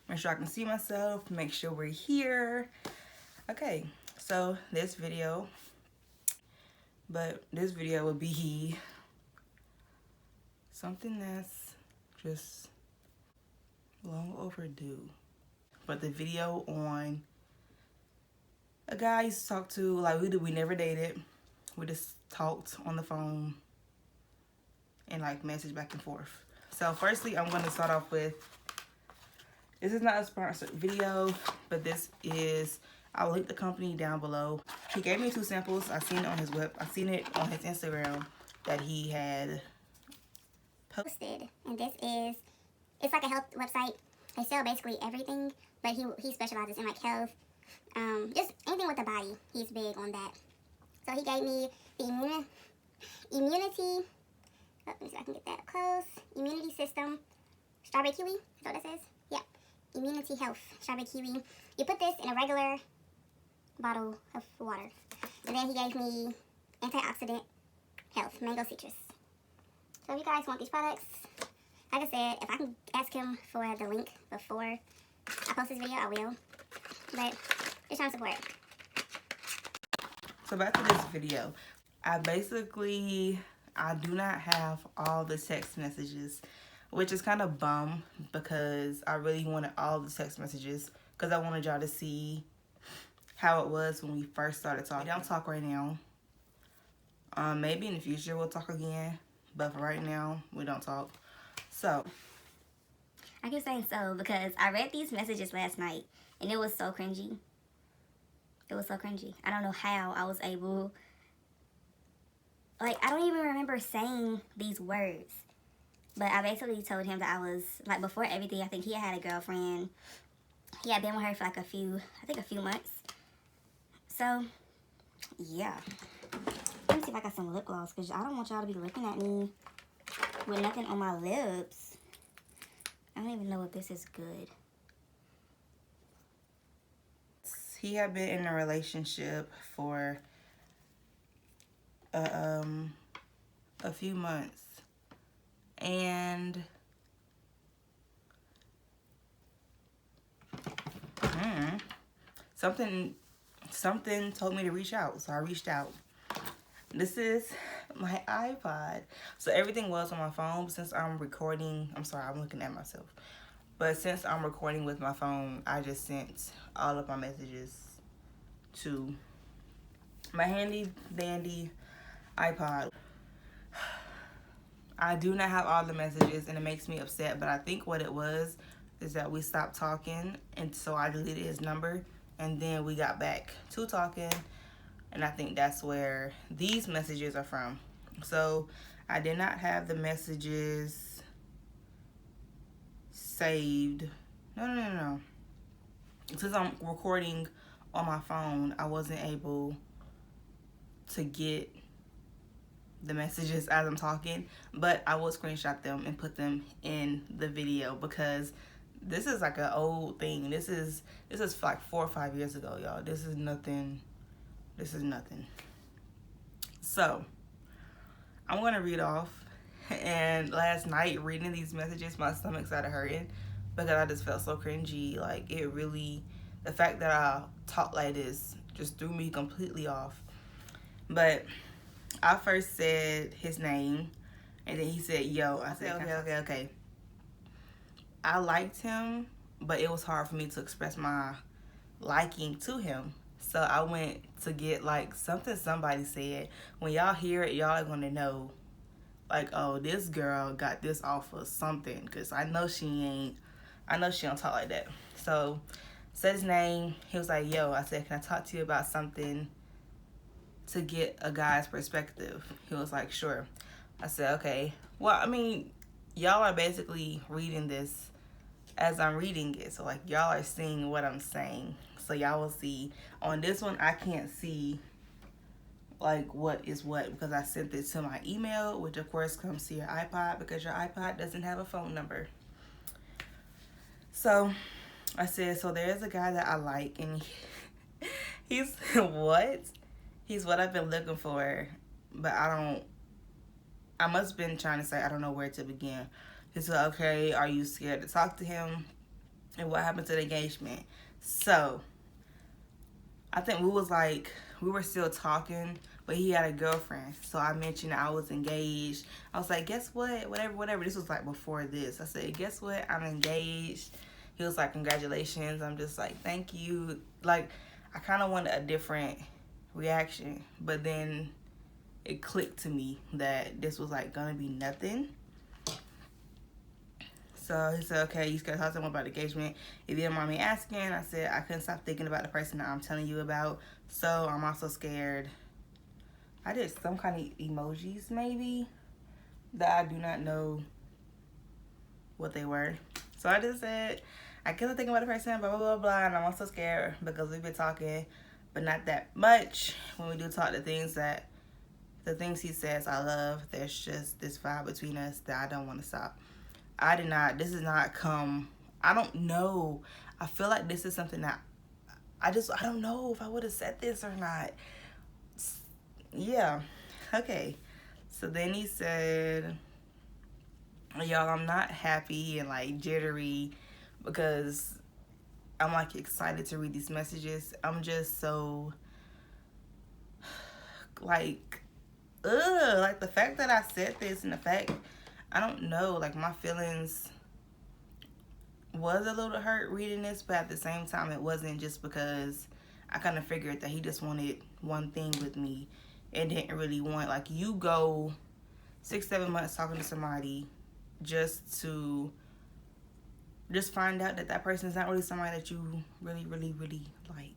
make sure I can see myself, make sure we're here. Okay, so this video will be something that's just long overdue. But the video on a guy I used to talk to, like we never dated. We just talked on the phone and like message back and forth. So firstly, I'm gonna start off with, this is not a sponsored video, but this is, I'll link the company down below. He gave me 2 samples. I seen it on his Instagram that he had posted. And this is, it's like a health website. They sell basically everything, but he specializes in like health, just anything with the body. He's big on that. So he gave me the immunity, let me see if I can get that close, immunity system, strawberry kiwi, is that what this is? Yeah, immunity health, strawberry kiwi. You put this in a regular bottle of water. And then he gave me antioxidant health, mango citrus. So if you guys want these products, like I said, if I can ask him for the link before I post this video, I will. But just trying to support. So back to this video. I do not have all the text messages, which is kind of bum because I really wanted all the text messages because I wanted y'all to see how it was when we first started talking. We don't talk right now. Maybe in the future we'll talk again, but for right now, we don't talk. So, I keep saying so because I read these messages last night and it was so cringy. It was so cringy. I don't know how I was able, like, I don't even remember saying these words. But I basically told him that I was, like, before everything, I think he had a girlfriend. He had been with her for like a few months. So, yeah. Let me see if I got some lip gloss because I don't want y'all to be looking at me with nothing on my lips. I don't even know if this is good. he had been in a relationship for a few months, and something told me to reach out, so I reached out. This is my iPod. So everything was on my phone, but since I'm recording, I'm sorry, I'm looking at myself. But since I'm recording with my phone, I just sent all of my messages to my handy dandy iPod. I do not have all the messages, and it makes me upset, but I think what it was is that we stopped talking, and so I deleted his number, and then we got back to talking, and I think that's where these messages are from. So I did not have the messages saved. No. Since I'm recording on my phone, I wasn't able to get the messages as I'm talking, but I will screenshot them and put them in the video because this is like an old thing. This is like 4 or 5 years ago, y'all. This is nothing. So I'm gonna read off. And last night reading these messages, my stomach started hurting because I just felt so cringy. Like, it really, the fact that I talk like this just threw me completely off. But I first said his name, and then he said, yo. I said, okay. I liked him, but it was hard for me to express my liking to him. So I went to get like something somebody said. When y'all hear it, y'all are going to know, like, oh, this girl got this off of something, because I know she don't talk like that. So said his name. He was like, yo. I said, can I talk to you about something to get a guy's perspective? He was like, sure. I said, okay. Well, I mean, y'all are basically reading this as I'm reading it. So, like, y'all are seeing what I'm saying. So, y'all will see. On this one, I can't see, like, what is what, because I sent it to my email, which, of course, comes to your iPod, because your iPod doesn't have a phone number. So, I said, so there's a guy that I like, and he's what? He's what I've been looking for, but I must have been trying to say I don't know where to begin. He said, okay, are you scared to talk to him? and what happened to the engagement. So I think we were still talking, but he had a girlfriend. So I mentioned I was engaged. I was like, guess what? Whatever. This was like before this. I said, guess what? I'm engaged. He was like, congratulations. I'm just like, thank you. Like, I kind of wanted a different reaction, but then it clicked to me that this was like gonna be nothing. So he said, okay, you gotta talk to him about engagement. If you don't mind me asking, I said, I couldn't stop thinking about the person that I'm telling you about. So I'm also scared. I did some kind of emojis, maybe, that I do not know what they were. So I just said, I couldn't think about the person, blah, blah, blah, blah. And I'm also scared because we've been talking, but not that much. When we do talk, the things he says I love, there's just this vibe between us that I don't want to stop. This is not come, I don't know. I feel like this is something that I don't know if I would have said this or not. Yeah. Okay. So then he said, y'all, I'm not happy and like jittery because I'm like excited to read these messages. I'm just so like, like the fact that I said this and the fact, I don't know, like my feelings was a little hurt reading this, but at the same time it wasn't, just because I kind of figured that he just wanted one thing with me and didn't really want, like, you go 6-7 months talking to somebody just to find out that person's not really somebody that you really, really, really like.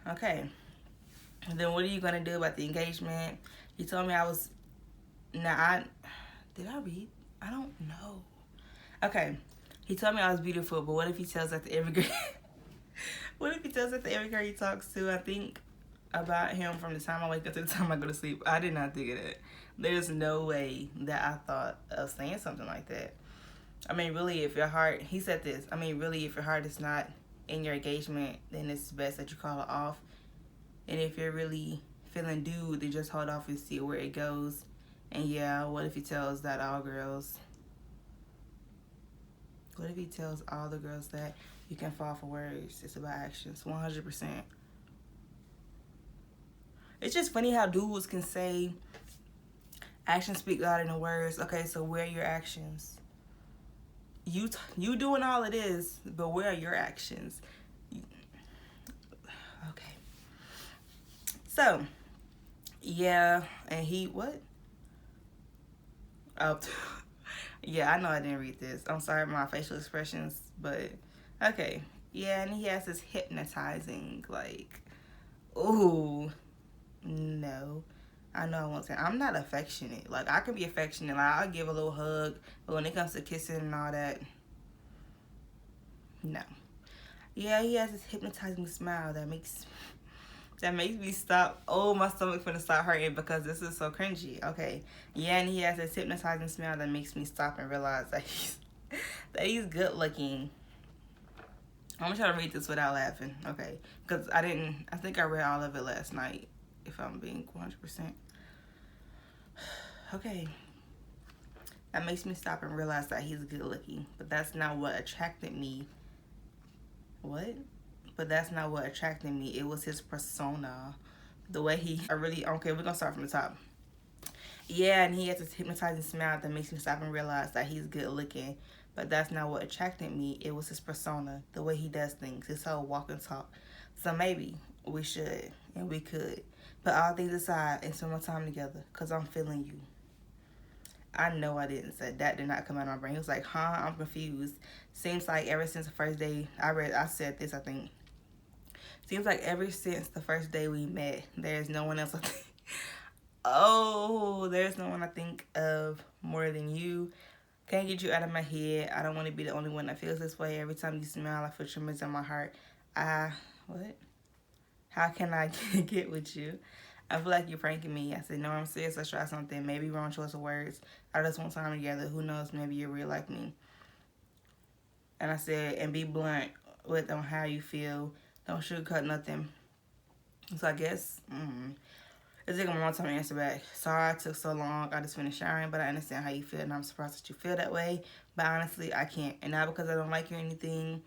Okay. And then what are you gonna do about the engagement? He told me I was, did I read? I don't know. Okay. He told me I was beautiful, but what if he tells that to every girl? What if he tells that to every girl he talks to? I think about him from the time I wake up to the time I go to sleep. I did not think of that. There's no way that I thought of saying something like that. I mean, really, if your heart, he said this, I mean, really, if your heart is not in your engagement, then it's best that you call it off. And if you're really feeling due, then just hold off and see where it goes. And yeah, what if he tells that all girls? What if he tells all the girls that you can fall for words? It's about actions, 100%. It's just funny how dudes can say actions speak louder than words. Okay, so where are your actions? You doing all it is, but where are your actions? Okay. So, yeah, and he, what? Oh, yeah, I know I didn't read this. I'm sorry, my facial expressions, but okay. Yeah, and he has this hypnotizing, like, ooh, no. I know I won't say, I'm not affectionate. Like, I can be affectionate. Like, I'll give a little hug, but when it comes to kissing and all that, no. Yeah, he has this hypnotizing smile that makes me stop. Oh, my stomach finna start hurting because this is so cringy. Okay. Yeah, and he has this hypnotizing smile that makes me stop and realize that he's good looking. I'm gonna try to read this without laughing. Okay. Because I think I read all of it last night, if I'm being 100%. Okay. That makes me stop and realize that he's good looking. But that's not what attracted me. What? But that's not what attracted me. It was his persona. The way okay, we're gonna start from the top. Yeah, and he has this hypnotizing smile that makes me stop and realize that he's good looking. But that's not what attracted me. It was his persona, the way he does things, his whole walk and talk. So maybe we should and we could put all things aside and spend more time together, because I'm feeling you. I know I didn't say that. Did not come out of my brain. He was like, huh? I'm confused. Seems like ever since the first day I said this, I think. Seems like ever since the first day we met, there's no one else I think. Oh, there's no one I think of more than you. Can't get you out of my head. I don't want to be the only one that feels this way. Every time you smile, I feel tremendous in my heart. What? How can I get with you? I feel like you're pranking me. I said, no, I'm serious. Let's try something. Maybe wrong choice of words. I just want time together. Who knows? Maybe you're real like me. And I said, and be blunt with on how you feel. Don't sugarcoat nothing. So I guess, it's taking a long time to answer back. Sorry it took so long. I just finished showering, but I understand how you feel, and I'm surprised that you feel that way. But honestly, I can't. And not because I don't like you or anything.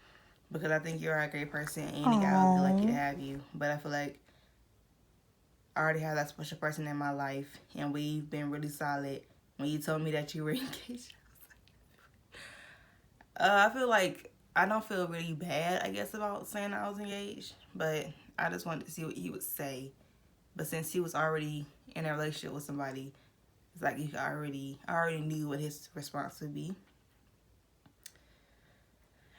because I think you're a great person and any guy would be lucky to have you. But I feel like I already have that special person in my life, and we've been really solid. When you told me that you were engaged, I feel like I don't feel really bad, I guess, about saying I was engaged, but I just wanted to see what he would say. But since he was already in a relationship with somebody, it's like I already knew what his response would be.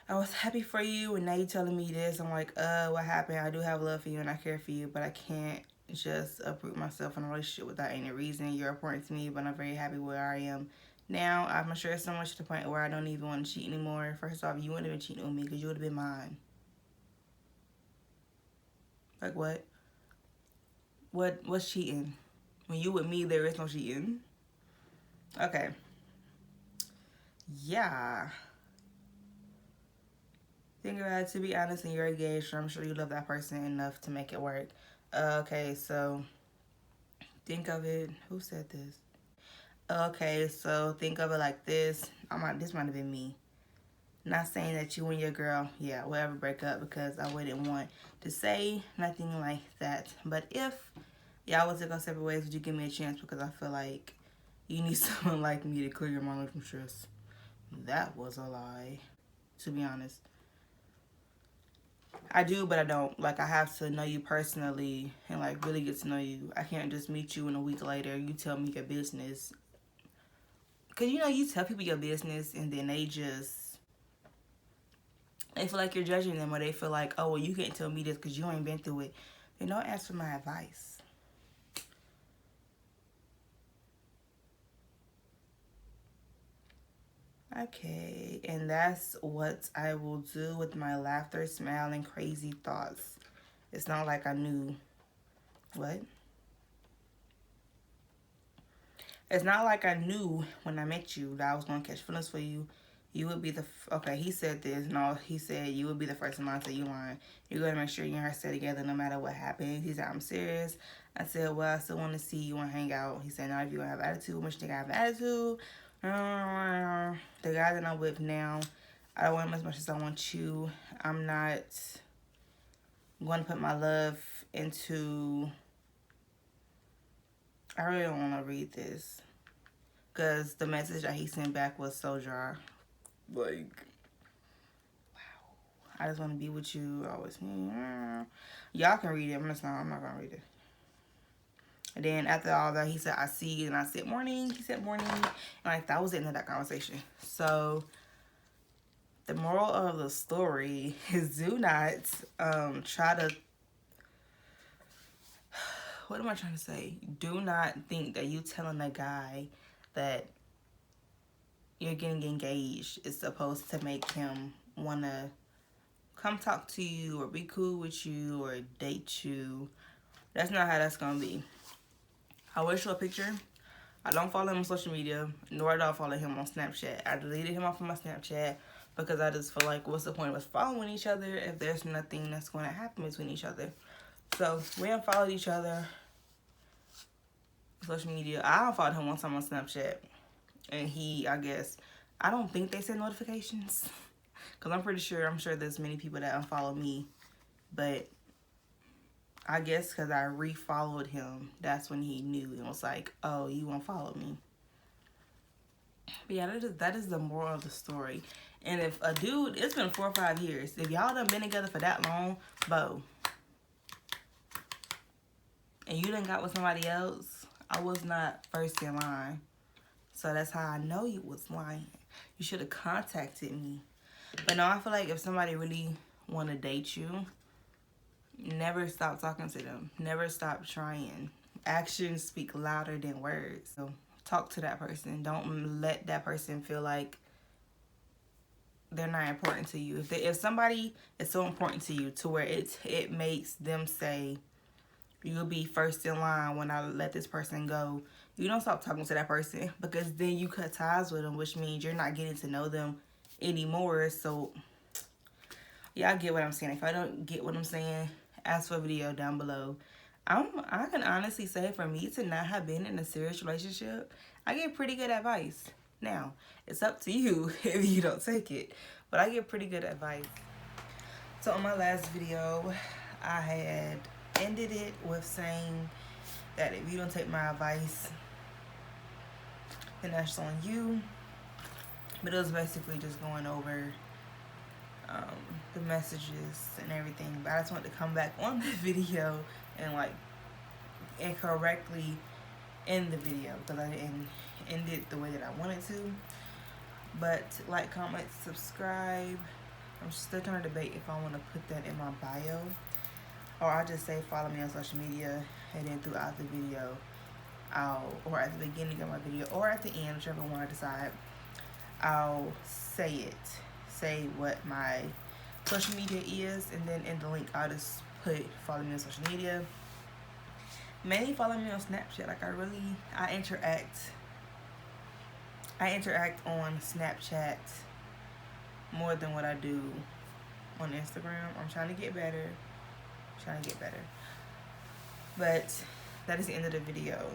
I was happy for you, and now you telling me this. I'm like, what happened? I do have love for you and I care for you, but I can't just uproot myself in a relationship without any reason. You're important to me, but I'm very happy where I am now. I've matured so much to the point where I don't even want to cheat anymore. First off, you wouldn't have been cheating with me because you would have been mine. Like what? What's cheating? When you with me, there is no cheating. Okay. Yeah. Think about it, to be honest, and you're engaged, I'm sure you love that person enough to make it work. Okay, so think of it. Who said this? Okay, so think of it like this. This might have been me. Not saying that you and your girl, yeah, will ever break up, because I wouldn't want to say nothing like that. But if y'all was to go separate ways, would you give me a chance? Because I feel like you need someone like me to clear your mind from stress. That was a lie, to be honest. I do, but I don't. Like, I have to know you personally and, like, really get to know you. I can't just meet you and a week later you tell me your business. Because, you know, you tell people your business and then they feel like you're judging them, or they feel like, oh, well, you can't tell me this because you ain't been through it. Then don't ask for my advice. Okay, and that's what I will do with my laughter, smile, and crazy thoughts. It's not like I knew. What? It's not like I knew when I met you that I was going to catch feelings for you. You would be the... Okay, he said this. No, he said you would be the first in line. I said, you lying. You're going to make sure you and her stay together no matter what happens. He said, I'm serious. I said, well, I still want to see you and hang out. He said, now if you have attitude, much think I have attitude. The guy that I'm with now, I don't want him as much as I want you. I'm not going to put my love into... I really don't want to read this, because the message that he sent back was so dry. Like, wow. I just want to be with you always. Y'all can read it. I'm not going to read it. And then after all that, he said, I see you. And I said, morning. He said, morning. And like, that was the end of that conversation. So the moral of the story is, do not try to... What am I trying to say? Do not think that you telling a guy that you're getting engaged is supposed to make him want to come talk to you or be cool with you or date you. That's not how that's going to be. I will show a picture. I don't follow him on social media, nor do I follow him on Snapchat. I deleted him off of my Snapchat because I just feel like, what's the point of us following each other if there's nothing that's going to happen between each other? So we unfollowed each other on social media. I unfollowed him one time on Snapchat, and he, I guess, I don't think they send notifications, because I'm sure there's many people that unfollow me, but I guess because I refollowed him, that's when he knew and was like, oh, you won't follow me. But yeah, that is the moral of the story. And if a dude, it's been 4 or 5 years, if y'all done been together for that long, Bo, and you done got with somebody else, I was not first in line. So that's how I know you was lying. You should have contacted me. But no, I feel like if somebody really want to date you, never stop talking to them. Never stop trying. Actions speak louder than words. So talk to that person. Don't let that person feel like they're not important to you. If somebody is so important to you to where it makes them say, you'll be first in line when I let this person go, you don't stop talking to that person, because then you cut ties with them, which means you're not getting to know them anymore. So y'all get what I'm saying. If I don't get what I'm saying, ask for a video down below. I can honestly say, for me to not have been in a serious relationship, I get pretty good advice. Now, it's up to you if you don't take it, but I get pretty good advice. So on my last video, I had ended it with saying that if you don't take my advice, then that's on you. But it was basically just going over the messages and everything. But I just wanted to come back on the video and like incorrectly end the video because I didn't end it the way that I wanted to. But like, comment, subscribe. I'm still trying to debate if I want to put that in my bio, or I'll just say follow me on social media, and then throughout the video or at the beginning of my video or at the end, whichever one I decide, I'll say what my social media is, and then in the link I'll just put follow me on social media. Mainly follow me on Snapchat. Like I interact on Snapchat more than what I do on Instagram. I'm trying to get better. But that is the end of the video.